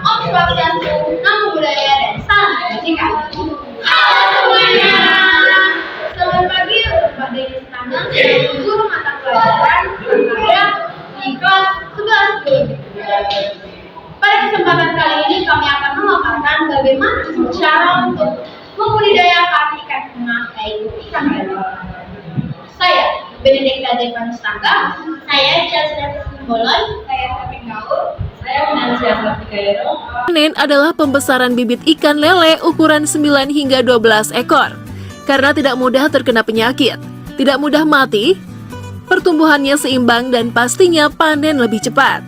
Om Swastiastu, Namo Buddhaya, dan salam kebajikan. Halo semuanya. Selamat pagi untuk Pak Denny Stamel, guru mata pelajaran olahraga di kelas 11 biologi. Pada kesempatan kali ini kami akan memaparkan bagaimana cara untuk membudidayakan ikan tuna, yaitu ikan lele. Saya Benedikta Devanustangga, saya Chelsea Bolon, saya Saping Gaul, saya Nancy Asapikairo. Panen adalah pembesaran bibit ikan lele ukuran 9 hingga 12 ekor. Karena tidak mudah terkena penyakit, tidak mudah mati, pertumbuhannya seimbang dan pastinya panen lebih cepat.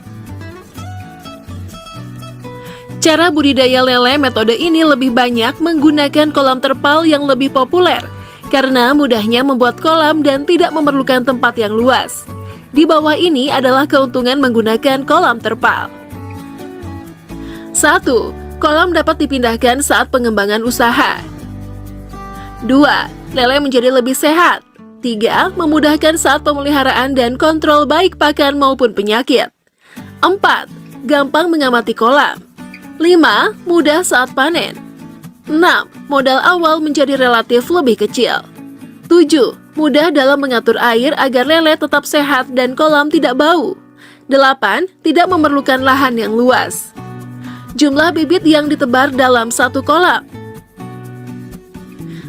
Cara budidaya lele metode ini lebih banyak menggunakan kolam terpal yang lebih populer karena mudahnya membuat kolam dan tidak memerlukan tempat yang luas. Di bawah ini adalah keuntungan menggunakan kolam terpal. 1. Kolam dapat dipindahkan saat pengembangan usaha. 2. Lele menjadi lebih sehat. 3. Memudahkan saat pemeliharaan dan kontrol baik pakan maupun penyakit. 4. Gampang mengamati kolam. 5. Mudah saat panen. 6. Modal awal menjadi relatif lebih kecil. 7. Mudah dalam mengatur air agar lele tetap sehat dan kolam tidak bau. 8. Tidak memerlukan lahan yang luas. Jumlah bibit yang ditebar dalam satu kolam.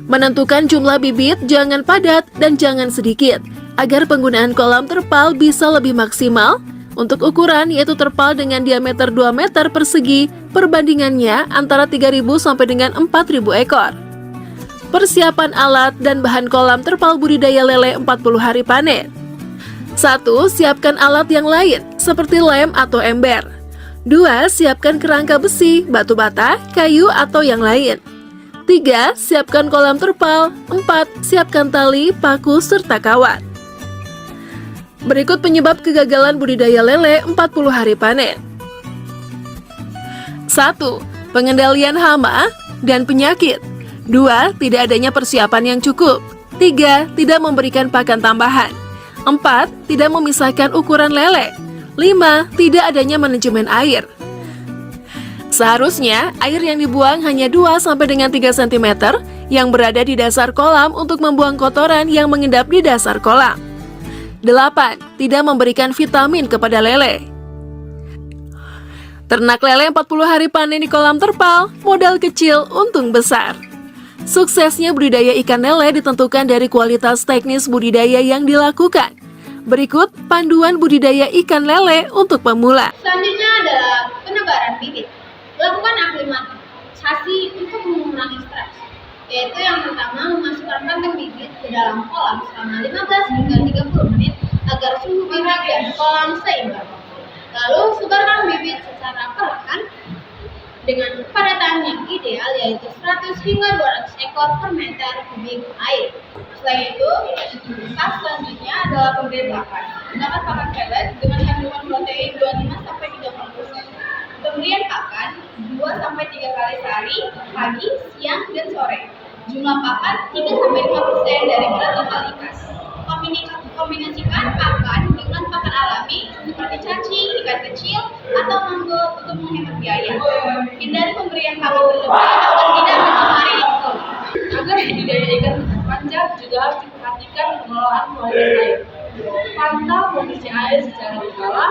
Menentukan jumlah bibit jangan padat dan jangan sedikit, agar penggunaan kolam terpal bisa lebih maksimal. Untuk ukuran yaitu terpal dengan diameter 2 meter persegi, perbandingannya antara 3.000 sampai dengan 4.000 ekor. Persiapan alat dan bahan kolam terpal budidaya lele 40 hari panen. 1. Siapkan alat yang lain, seperti lem atau ember. 2. Siapkan kerangka besi, batu bata, kayu atau yang lain. 3. Siapkan kolam terpal. 4. Siapkan tali, paku, serta kawat. Berikut penyebab kegagalan budidaya lele 40 hari panen. 1. Pengendalian hama dan penyakit. 2. Tidak adanya persiapan yang cukup. 3. Tidak memberikan pakan tambahan. 4. Tidak memisahkan ukuran lele. 5. Tidak adanya manajemen air. Seharusnya air yang dibuang hanya 2 sampai dengan 3 cm yang berada di dasar kolam untuk membuang kotoran yang mengendap di dasar kolam. 8. Tidak memberikan vitamin kepada lele. Ternak lele 40 hari panen di kolam terpal, modal kecil, untung besar. Suksesnya budidaya ikan lele ditentukan dari kualitas teknis budidaya yang dilakukan. Berikut panduan budidaya ikan lele untuk pemula. Selanjutnya adalah penebaran bibit. Lakukan aklimatisasi untuk mengurangi stres, yaitu yang pertama memasukkan kantong bibit ke dalam kolam selama 15 hingga 30 menit agar suhu bibit dan kolam seimbang. Lalu sebarkan bibit secara perlahan dengan kepadatan yang ideal, yaitu 100 hingga 200 ekor per meter kubik air. Selain itu, tahap selanjutnya adalah pemberian pakan. Gunakan pakan pelet dengan kandungan protein 25-30%. Pemberian pakan 2-3 kali sehari, pagi, siang, dan sore. Jumlah pakan 3-5% dari berat total ikan. Kombinasikan pakan dengan pakan alami seperti cacing, ikan kecil, atau mangga untuk menghemat biaya. Hindari pemberian pakan berlebih agar tidak mencemari kolam. Agar budidaya ikan panjang juga harus diperhatikan pengelolaan kualitas air. Pantau kondisi air secara berkala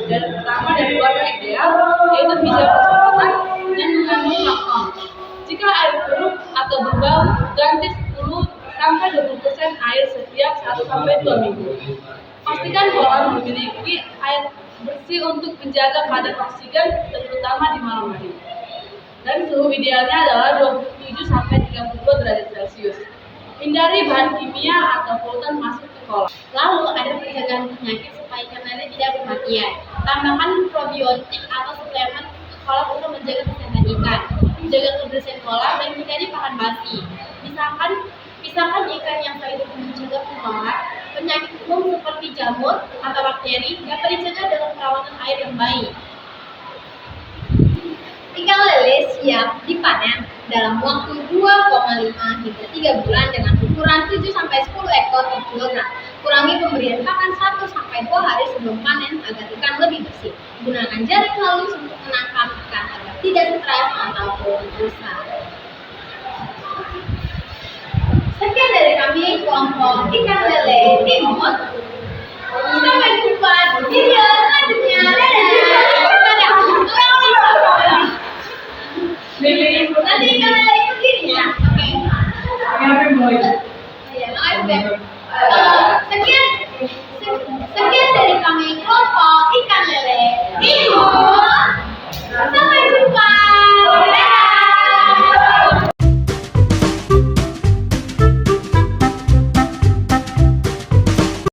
dan pertama dan keluarga ideal, yaitu bisa percepatan dan mengandung plankton. Jika air keruh atau berbau, ganti 10-20% air setiap 1-2 minggu. Pastikan kolam memiliki air bersih untuk menjaga kadar oksigen, terutama di malam hari. Dan suhu idealnya adalah 27-32 derajat Celcius. Hindari bahan kimia atau polutan masuk ke kolam. Lalu ada pencegahan penyakit supaya ikan lele tidak bermatian. Tambahkan probiotik atau suplemen ke kolam untuk menjaga kesehatan ikan, menjaga kebersihan kolam, dan hindari pakan basi. Pisahkan ikan yang hidup mencegah penularan. Penyakit umum seperti jamur atau bakteri dapat dicegah dengan perawatan air yang baik. Ikan lele siap dipanen dalam waktu 2,5 hingga 3 bulan dengan ukuran 7-10 ekor per kilogram. Kurangi pemberian pakan 1-2 hari sebelum panen agar ikan lebih bersih. Gunakan jaring halus untuk menangkap ikan agar tidak stres ataupun rusak. Sekian dari kami kelompok ikan lele Timur. Sampai jumpa di video